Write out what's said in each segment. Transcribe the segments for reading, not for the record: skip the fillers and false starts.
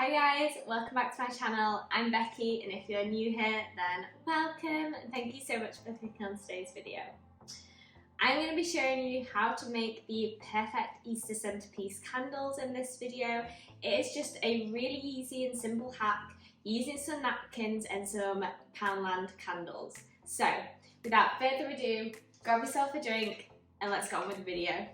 Hi guys, welcome back to my channel. I'm Becky, and if you're new here, then welcome and thank you so much for clicking on today's video. I'm going to be showing you how to make the perfect Easter centerpiece candles in this video. It is just a really easy and simple hack using some napkins and some Poundland candles. So without further ado, grab yourself a drink and let's get on with the video.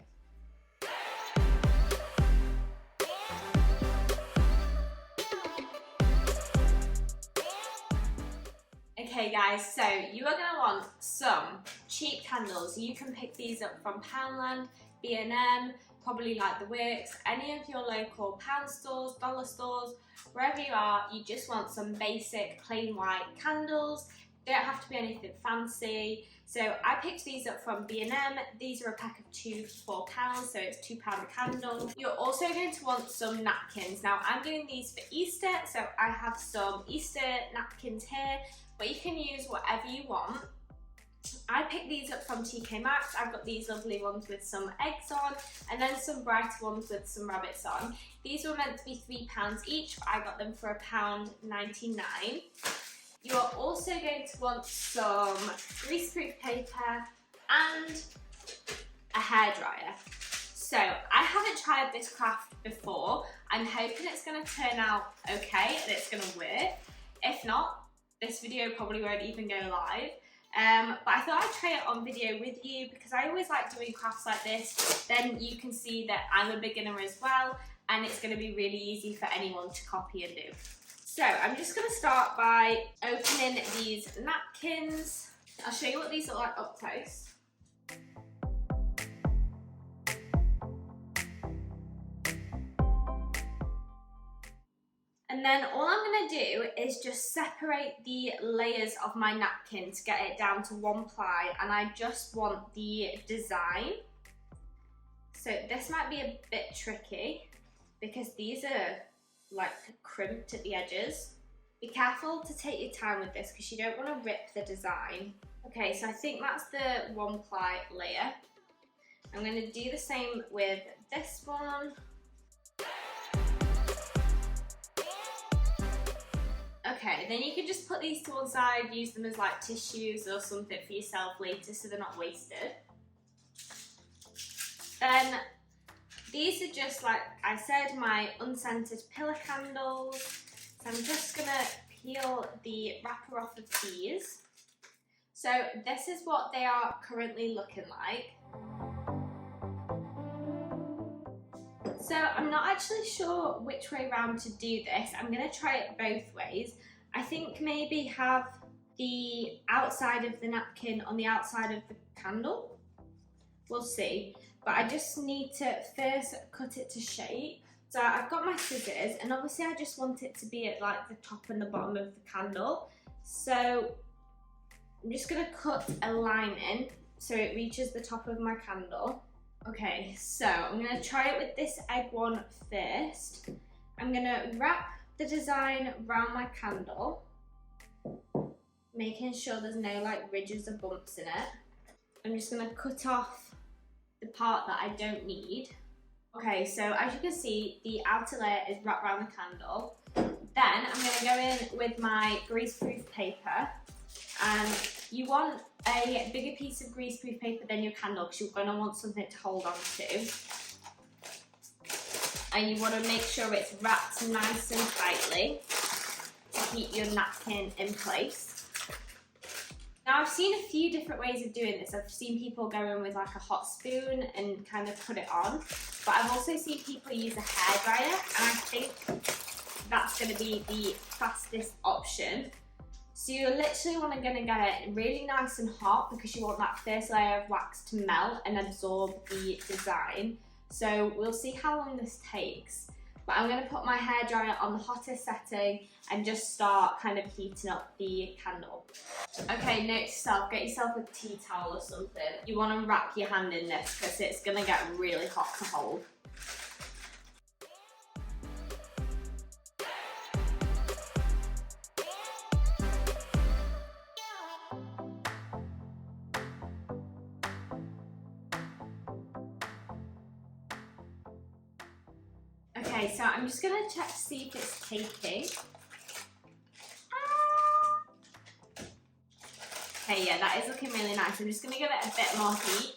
Okay guys, so you are going to want some cheap candles. You can pick these up from Poundland, B&M, probably like the Works, any of your local pound stores, dollar stores, wherever you are. You just want some basic plain white candles. They don't have to be anything fancy. So I picked these up from B&M. These are a pack of 2 for £4, so it's £2 a candle. You're also going to want some napkins. Now I'm doing these for Easter, so I have some Easter napkins here, but you can use whatever you want. I picked these up from TK Maxx. I've got these lovely ones with some eggs on, and then some brighter ones with some rabbits on. These were meant to be £3 each, but I got them for £1.99. You are also going to want some greaseproof paper and a hairdryer. So I haven't tried this craft before. I'm hoping it's going to turn out okay and it's going to work. If not, this video probably won't even go live. But I thought I'd try it on video with you because I always like doing crafts like this. Then you can see that I'm a beginner as well, and it's going to be really easy for anyone to copy and do. So I'm just going to start by opening these napkins. I'll show you what these look like up close. And then all I'm going to do is just separate the layers of my napkin to get it down to one ply, and I just want the design. So this might be a bit tricky because these are like crimped at the edges. Be careful to take your time with this because you don't want to rip the design. Okay, so I think that's the one ply layer. I'm going to do the same with this one. Okay, then you can just put these to one side, use them as like tissues or something for yourself later so they're not wasted. Then these are just, like I said, my unscented pillar candles. So I'm just gonna peel the wrapper off of these. So this is what they are currently looking like. So I'm not actually sure which way round to do this. I'm gonna try it both ways. I think maybe have the outside of the napkin on the outside of the candle. We'll see. But I just need to first cut it to shape. So I've got my scissors, and obviously I just want it to be at like the top and the bottom of the candle. So I'm just gonna cut a line in so it reaches the top of my candle. Okay, so I'm gonna try it with this egg one first. I'm gonna wrap the design around my candle, making sure there's no like ridges or bumps in it. I'm just gonna cut off the part that I don't need. Okay, so as you can see, the outer layer is wrapped around the candle. Then I'm going to go in with my greaseproof paper, and you want a bigger piece of greaseproof paper than your candle because you're going to want something to hold on to. And you want to make sure it's wrapped nice and tightly to keep your napkin in place. Now I've seen a few different ways of doing this. I've seen people go in with like a hot spoon and kind of put it on, but I've also seen people use a hairdryer, and I think that's going to be the fastest option. So you're literally get it really nice and hot because you want that first layer of wax to melt and absorb the design. So we'll see how long this takes. But I'm going to put my hairdryer on the hottest setting and just start kind of heating up the candle. Okay, note to self, get yourself a tea towel or something. You want to wrap your hand in this because it's going to get really hot to hold. Okay, so I'm just gonna check to see if it's taking. Okay, yeah, that is looking really nice. I'm just gonna give it a bit more heat.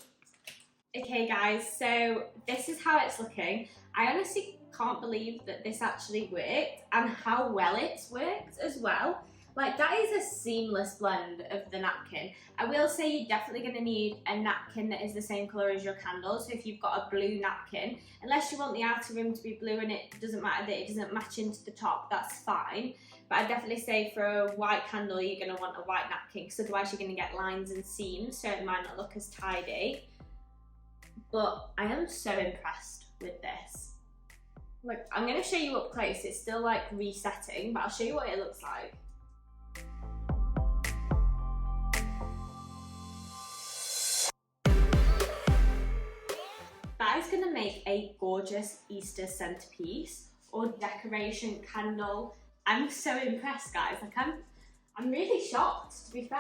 Okay guys, so this is how it's looking. I honestly can't believe that this actually worked and how well it's worked as well. Like, that is a seamless blend of the napkin. I will say you're definitely going to need a napkin that is the same colour as your candle. So if you've got a blue napkin, unless you want the outer rim to be blue and it doesn't matter that it doesn't match into the top, that's fine. But I'd definitely say for a white candle, you're going to want a white napkin, because otherwise you're going to get lines and seams, so it might not look as tidy. But I am so impressed with this. Like, I'm going to show you up close. It's still like resetting, but I'll show you what it looks like. That is going to make a gorgeous Easter centerpiece or decoration candle. I'm so impressed, guys. Like, I'm really shocked, to be fair.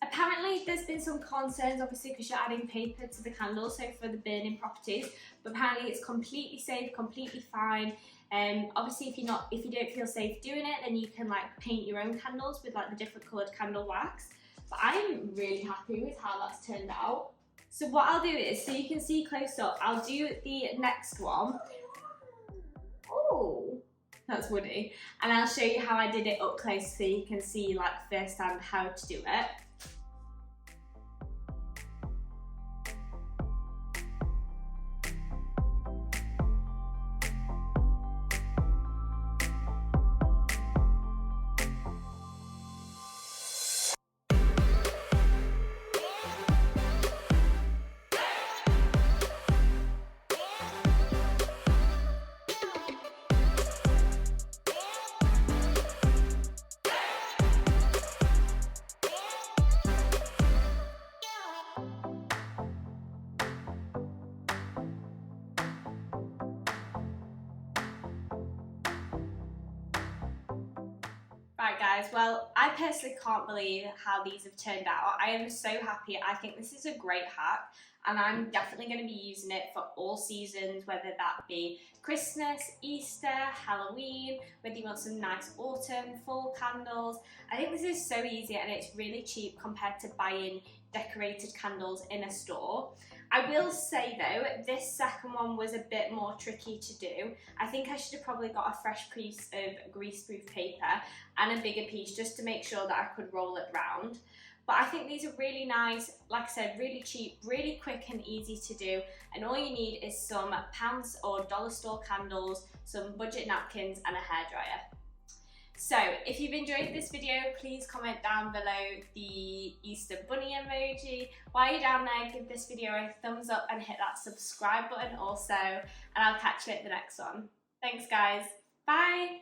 Apparently, there's been some concerns, obviously, because you're adding paper to the candle, so for the burning properties. But apparently, it's completely safe, completely fine. Obviously, if you don't feel safe doing it, then you can like paint your own candles with like the different coloured candle wax. But I'm really happy with how that's turned out. So what I'll do is, so you can see close up, I'll do the next one. Oh, that's woody. And I'll show you how I did it up close so you can see like firsthand how to do it. Right guys, well, I personally can't believe how these have turned out. I am so happy. I think this is a great hack, and I'm definitely going to be using it for all seasons, whether that be Christmas, Easter, Halloween, whether you want some nice autumn, fall candles. I think this is so easy and it's really cheap compared to buying decorated candles in a store. I will say though, this second one was a bit more tricky to do. I think I should have probably got a fresh piece of greaseproof paper and a bigger piece just to make sure that I could roll it round. But I think these are really nice, like I said, really cheap, really quick and easy to do. And all you need is some pounds or dollar store candles, some budget napkins and a hairdryer. So if you've enjoyed this video, please comment down below the Easter bunny emoji. While you're down there, give this video a thumbs up and hit that subscribe button also, and I'll catch you at the next one. Thanks guys, bye!